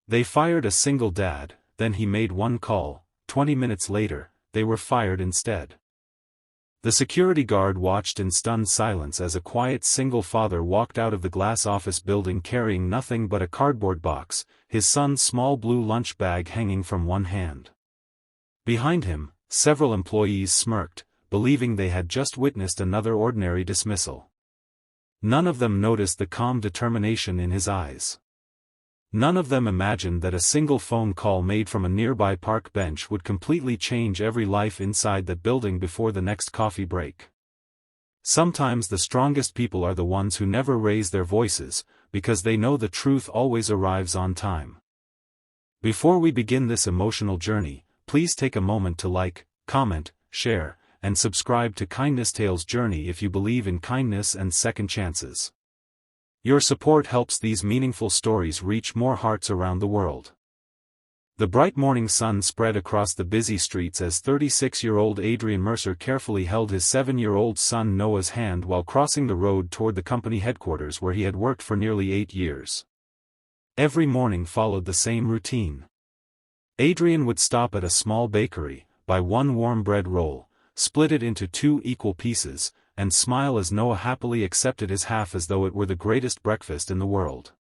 They fired a single dad, then he made one call. 20 minutes later, they were fired instead. The security guard watched in stunned silence as a quiet single father walked out of the glass office building carrying nothing but a cardboard box, his son's small blue lunch bag hanging from one hand. Behind him, several employees smirked, believing they had just witnessed another ordinary dismissal. None of them noticed the calm determination in his eyes. None of them imagined that a single phone call made from a nearby park bench would completely change every life inside that building before the next coffee break. Sometimes the strongest people are the ones who never raise their voices, because they know the truth always arrives on time. Before we begin this emotional journey, please take a moment to like, comment, share, and subscribe to Kindness Tales Journey if you believe in kindness and second chances. Your support helps these meaningful stories reach more hearts around the world. The bright morning sun spread across the busy streets as 36-year-old Adrian Mercer carefully held his 7-year-old son Noah's hand while crossing the road toward the company headquarters where he had worked for nearly 8 years. Every morning followed the same routine. Adrian would stop at a small bakery, buy one warm bread roll, split it into 2 equal pieces, and smile as Noah happily accepted his half as though it were the greatest breakfast in the world.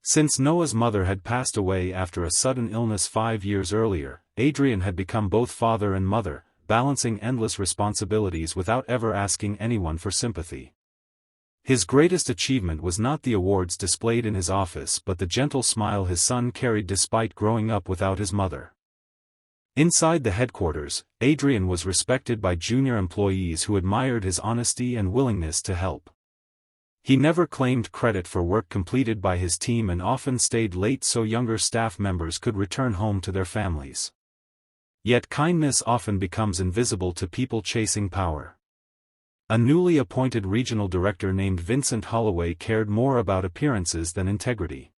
Since Noah's mother had passed away after a sudden illness 5 years earlier, Adrian had become both father and mother, balancing endless responsibilities without ever asking anyone for sympathy. His greatest achievement was not the awards displayed in his office but the gentle smile his son carried despite growing up without his mother. Inside the headquarters, Adrian was respected by junior employees who admired his honesty and willingness to help. He never claimed credit for work completed by his team and often stayed late so younger staff members could return home to their families. Yet kindness often becomes invisible to people chasing power. A newly appointed regional director named Vincent Holloway cared more about appearances than integrity.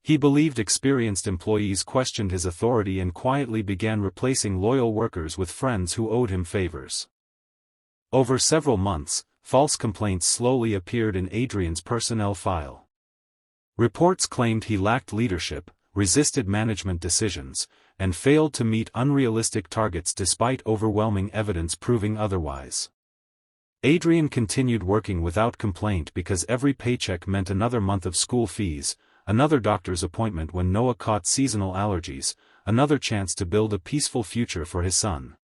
He believed experienced employees questioned his authority and quietly began replacing loyal workers with friends who owed him favors. Over several months, false complaints slowly appeared in Adrian's personnel file. Reports claimed he lacked leadership, resisted management decisions, and failed to meet unrealistic targets despite overwhelming evidence proving otherwise. Adrian continued working without complaint because every paycheck meant another month of school fees, another doctor's appointment when Noah caught seasonal allergies, another chance to build a peaceful future for his son.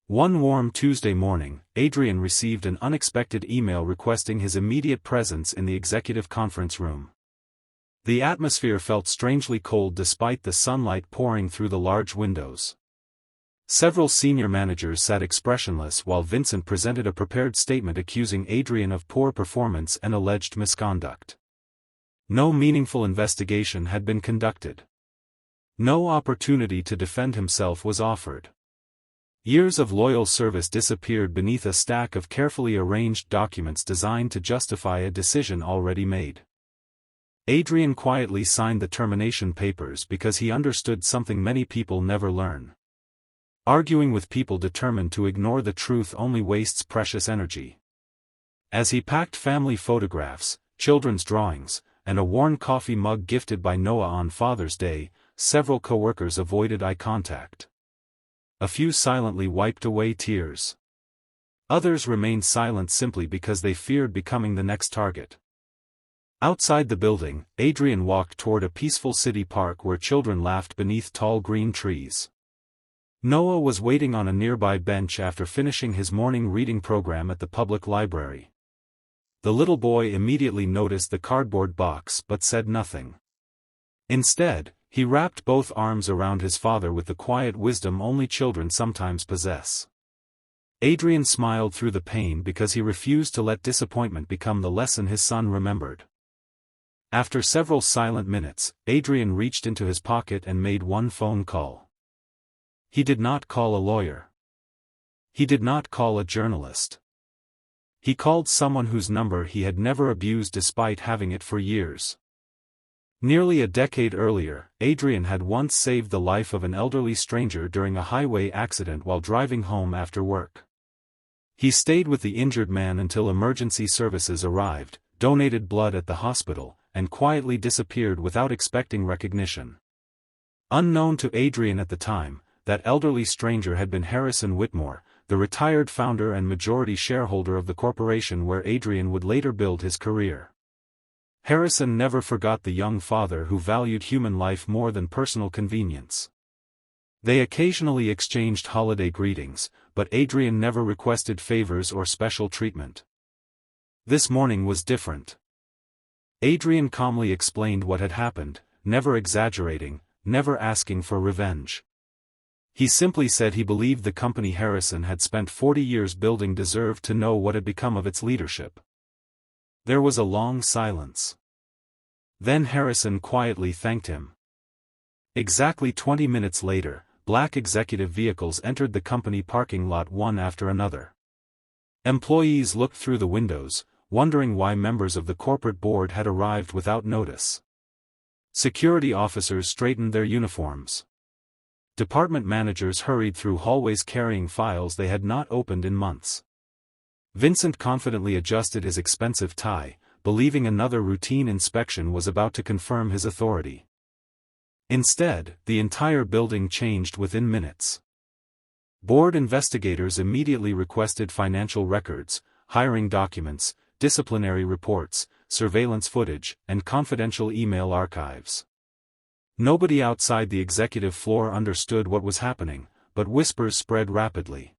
One warm Tuesday morning, Adrian received an unexpected email requesting his immediate presence in the executive conference room. The atmosphere felt strangely cold despite the sunlight pouring through the large windows. Several senior managers sat expressionless while Vincent presented a prepared statement accusing Adrian of poor performance and alleged misconduct. No meaningful investigation had been conducted. No opportunity to defend himself was offered. Years of loyal service disappeared beneath a stack of carefully arranged documents designed to justify a decision already made. Adrian quietly signed the termination papers because he understood something many people never learn. Arguing with people determined to ignore the truth only wastes precious energy. As he packed family photographs, children's drawings, and a worn coffee mug gifted by Noah on Father's Day, several coworkers avoided eye contact. A few silently wiped away tears. Others remained silent simply because they feared becoming the next target. Outside the building, Adrian walked toward a peaceful city park where children laughed beneath tall green trees. Noah was waiting on a nearby bench after finishing his morning reading program at the public library. The little boy immediately noticed the cardboard box but said nothing. Instead, he wrapped both arms around his father with the quiet wisdom only children sometimes possess. Adrian smiled through the pain because he refused to let disappointment become the lesson his son remembered. After several silent minutes, Adrian reached into his pocket and made one phone call. He did not call a lawyer. He did not call a journalist. He called someone whose number he had never abused despite having it for years. Nearly a decade earlier, Adrian had once saved the life of an elderly stranger during a highway accident while driving home after work. He stayed with the injured man until emergency services arrived, donated blood at the hospital, and quietly disappeared without expecting recognition. Unknown to Adrian at the time, that elderly stranger had been Harrison Whitmore, the retired founder and majority shareholder of the corporation where Adrian would later build his career. Harrison never forgot the young father who valued human life more than personal convenience. They occasionally exchanged holiday greetings, but Adrian never requested favors or special treatment. This morning was different. Adrian calmly explained what had happened, never exaggerating, never asking for revenge. He simply said he believed the company Harrison had spent 40 years building deserved to know what had become of its leadership. There was a long silence. Then Harrison quietly thanked him. Exactly 20 minutes later, black executive vehicles entered the company parking lot one after another. Employees looked through the windows, wondering why members of the corporate board had arrived without notice. Security officers straightened their uniforms. Department managers hurried through hallways carrying files they had not opened in months. Vincent confidently adjusted his expensive tie, believing another routine inspection was about to confirm his authority. Instead, the entire building changed within minutes. Board investigators immediately requested financial records, hiring documents, disciplinary reports, surveillance footage, and confidential email archives. Nobody outside the executive floor understood what was happening, but whispers spread rapidly.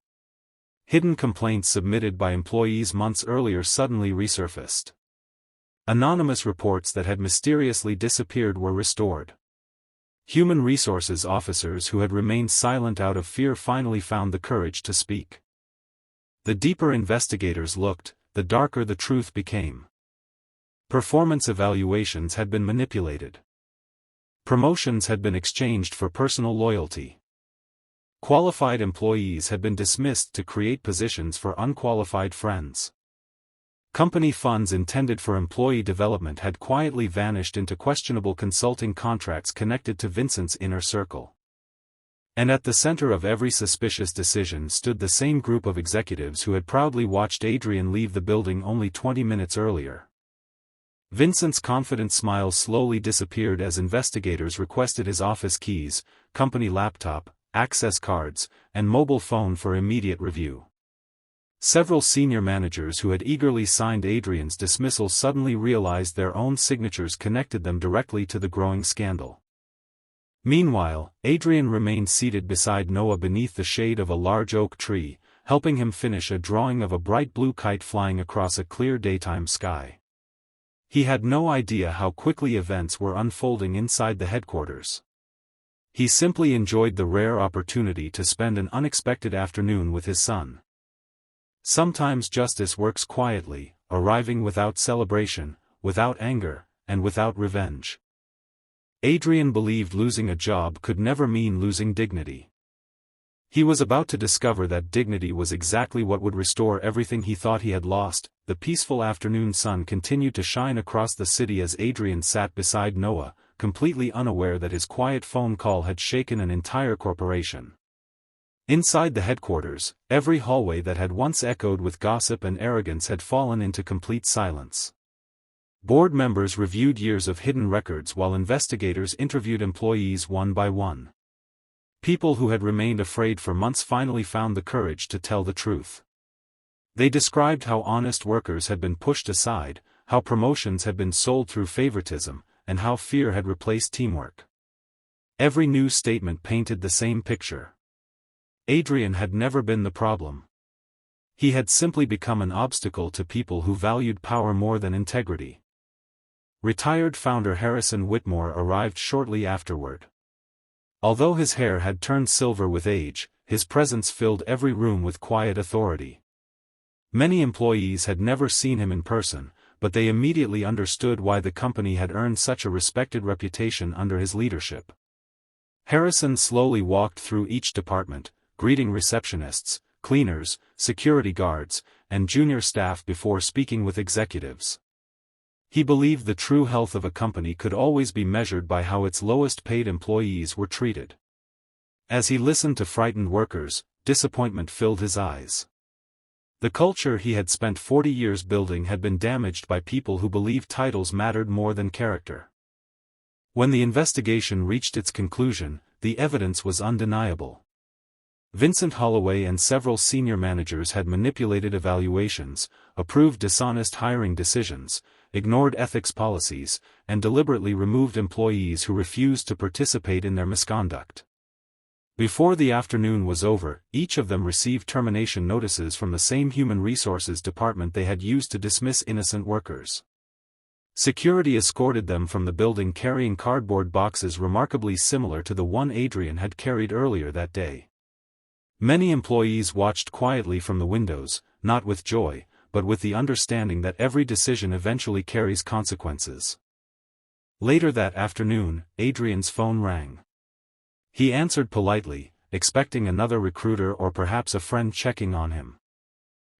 Hidden complaints submitted by employees months earlier suddenly resurfaced. Anonymous reports that had mysteriously disappeared were restored. Human resources officers who had remained silent out of fear finally found the courage to speak. The deeper investigators looked, the darker the truth became. Performance evaluations had been manipulated. Promotions had been exchanged for personal loyalty. Qualified employees had been dismissed to create positions for unqualified friends. Company funds intended for employee development had quietly vanished into questionable consulting contracts connected to Vincent's inner circle. And at the center of every suspicious decision stood the same group of executives who had proudly watched Adrian leave the building only 20 minutes earlier. Vincent's confident smile slowly disappeared as investigators requested his office keys, company laptop, access cards, and mobile phone for immediate review. Several senior managers who had eagerly signed Adrian's dismissal suddenly realized their own signatures connected them directly to the growing scandal. Meanwhile, Adrian remained seated beside Noah beneath the shade of a large oak tree, helping him finish a drawing of a bright blue kite flying across a clear daytime sky. He had no idea how quickly events were unfolding inside the headquarters. He simply enjoyed the rare opportunity to spend an unexpected afternoon with his son. Sometimes justice works quietly, arriving without celebration, without anger, and without revenge. Adrian believed losing a job could never mean losing dignity. He was about to discover that dignity was exactly what would restore everything he thought he had lost. The peaceful afternoon sun continued to shine across the city as Adrian sat beside Noah, completely unaware that his quiet phone call had shaken an entire corporation. Inside the headquarters, every hallway that had once echoed with gossip and arrogance had fallen into complete silence. Board members reviewed years of hidden records while investigators interviewed employees one by one. People who had remained afraid for months finally found the courage to tell the truth. They described how honest workers had been pushed aside, how promotions had been sold through favoritism, and how fear had replaced teamwork. Every news statement painted the same picture. Adrian had never been the problem. He had simply become an obstacle to people who valued power more than integrity. Retired founder Harrison Whitmore arrived shortly afterward. Although his hair had turned silver with age, his presence filled every room with quiet authority. Many employees had never seen him in person, but they immediately understood why the company had earned such a respected reputation under his leadership. Harrison slowly walked through each department, greeting receptionists, cleaners, security guards, and junior staff before speaking with executives. He believed the true health of a company could always be measured by how its lowest-paid employees were treated. As he listened to frightened workers, disappointment filled his eyes. The culture he had spent 40 years building had been damaged by people who believed titles mattered more than character. When the investigation reached its conclusion, the evidence was undeniable. Vincent Holloway and several senior managers had manipulated evaluations, approved dishonest hiring decisions, ignored ethics policies, and deliberately removed employees who refused to participate in their misconduct. Before the afternoon was over, each of them received termination notices from the same human resources department they had used to dismiss innocent workers. Security escorted them from the building carrying cardboard boxes remarkably similar to the one Adrian had carried earlier that day. Many employees watched quietly from the windows, not with joy, but with the understanding that every decision eventually carries consequences. Later that afternoon, Adrian's phone rang. He answered politely, expecting another recruiter or perhaps a friend checking on him.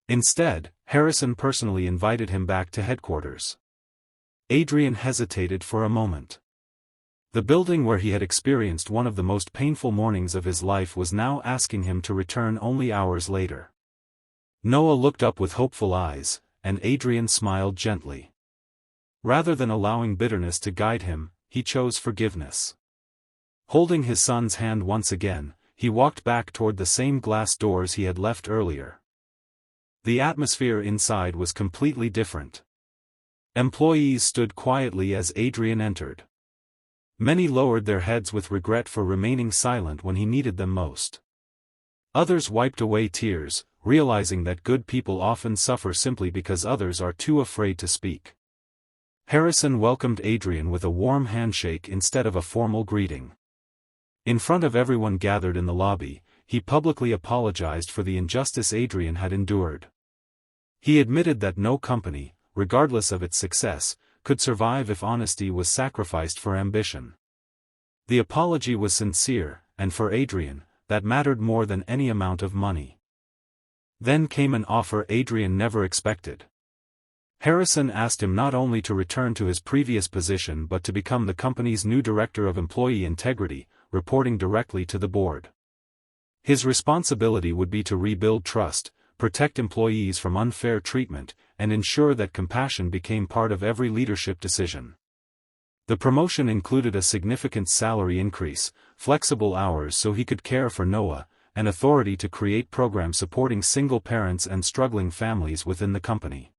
Instead, Harrison personally invited him back to headquarters. Adrian hesitated for a moment. The building where he had experienced one of the most painful mornings of his life was now asking him to return only hours later. Noah looked up with hopeful eyes, and Adrian smiled gently. Rather than allowing bitterness to guide him, he chose forgiveness. Holding his son's hand once again, he walked back toward the same glass doors he had left earlier. The atmosphere inside was completely different. Employees stood quietly as Adrian entered. Many lowered their heads with regret for remaining silent when he needed them most. Others wiped away tears, realizing that good people often suffer simply because others are too afraid to speak. Harrison welcomed Adrian with a warm handshake instead of a formal greeting. In front of everyone gathered in the lobby, he publicly apologized for the injustice Adrian had endured. He admitted that no company, regardless of its success, could survive if honesty was sacrificed for ambition. The apology was sincere, and for Adrian, that mattered more than any amount of money. Then came an offer Adrian never expected. Harrison asked him not only to return to his previous position but to become the company's new Director of Employee Integrity, reporting directly to the board. His responsibility would be to rebuild trust, protect employees from unfair treatment, and ensure that compassion became part of every leadership decision. The promotion included a significant salary increase, flexible hours so he could care for Noah, and authority to create programs supporting single parents and struggling families within the company.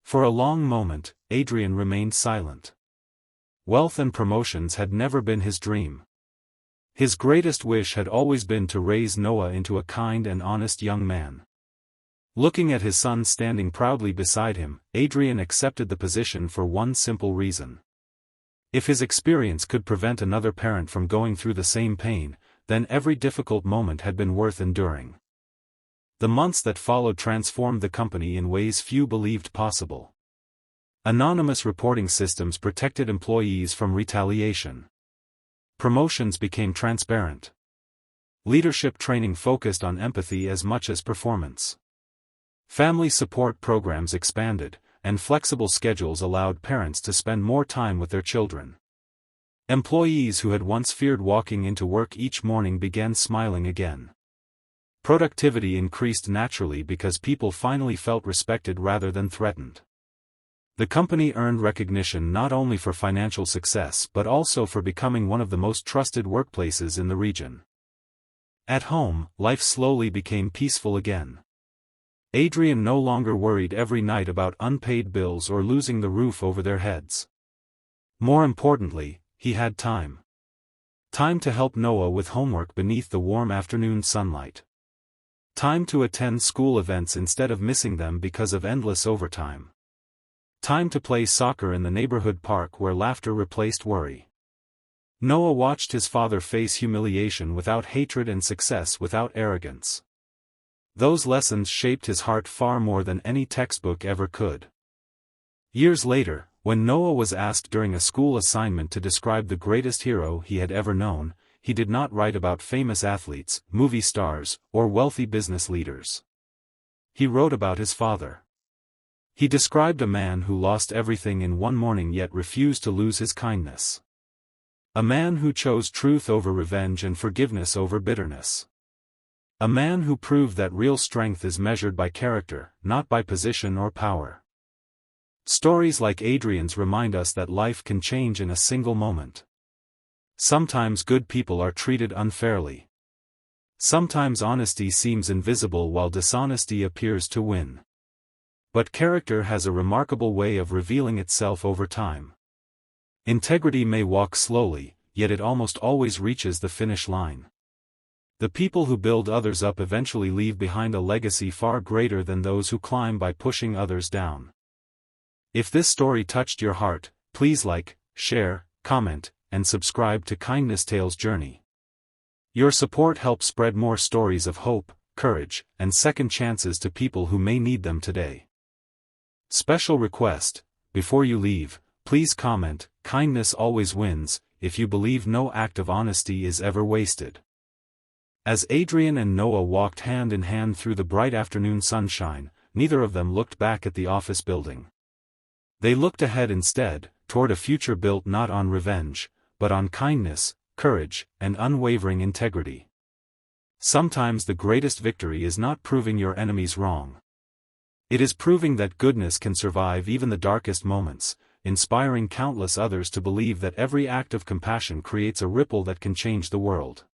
For a long moment, Adrian remained silent. Wealth and promotions had never been his dream. His greatest wish had always been to raise Noah into a kind and honest young man. Looking at his son standing proudly beside him, Adrian accepted the position for one simple reason. If his experience could prevent another parent from going through the same pain, then every difficult moment had been worth enduring. The months that followed transformed the company in ways few believed possible. Anonymous reporting systems protected employees from retaliation. Promotions became transparent. Leadership training focused on empathy as much as performance. Family support programs expanded, and flexible schedules allowed parents to spend more time with their children. Employees who had once feared walking into work each morning began smiling again. Productivity increased naturally because people finally felt respected rather than threatened. The company earned recognition not only for financial success but also for becoming one of the most trusted workplaces in the region. At home, life slowly became peaceful again. Adrian no longer worried every night about unpaid bills or losing the roof over their heads. More importantly, he had time. Time to help Noah with homework beneath the warm afternoon sunlight. Time to attend school events instead of missing them because of endless overtime. Time to play soccer in the neighborhood park where laughter replaced worry. Noah watched his father face humiliation without hatred and success without arrogance. Those lessons shaped his heart far more than any textbook ever could. Years later, when Noah was asked during a school assignment to describe the greatest hero he had ever known, he did not write about famous athletes, movie stars, or wealthy business leaders. He wrote about his father. He described a man who lost everything in one morning yet refused to lose his kindness. A man who chose truth over revenge and forgiveness over bitterness. A man who proved that real strength is measured by character, not by position or power. Stories like Adrian's remind us that life can change in a single moment. Sometimes good people are treated unfairly. Sometimes honesty seems invisible while dishonesty appears to win. But character has a remarkable way of revealing itself over time. Integrity may walk slowly, yet it almost always reaches the finish line. The people who build others up eventually leave behind a legacy far greater than those who climb by pushing others down. If this story touched your heart, please like, share, comment, and subscribe to Kindness Tales Journey. Your support helps spread more stories of hope, courage, and second chances to people who may need them today. Special request: before you leave, please comment, "Kindness always wins," if you believe no act of honesty is ever wasted. As Adrian and Noah walked hand in hand through the bright afternoon sunshine, neither of them looked back at the office building. They looked ahead instead, toward a future built not on revenge, but on kindness, courage, and unwavering integrity. Sometimes the greatest victory is not proving your enemies wrong. It is proving that goodness can survive even the darkest moments, inspiring countless others to believe that every act of compassion creates a ripple that can change the world.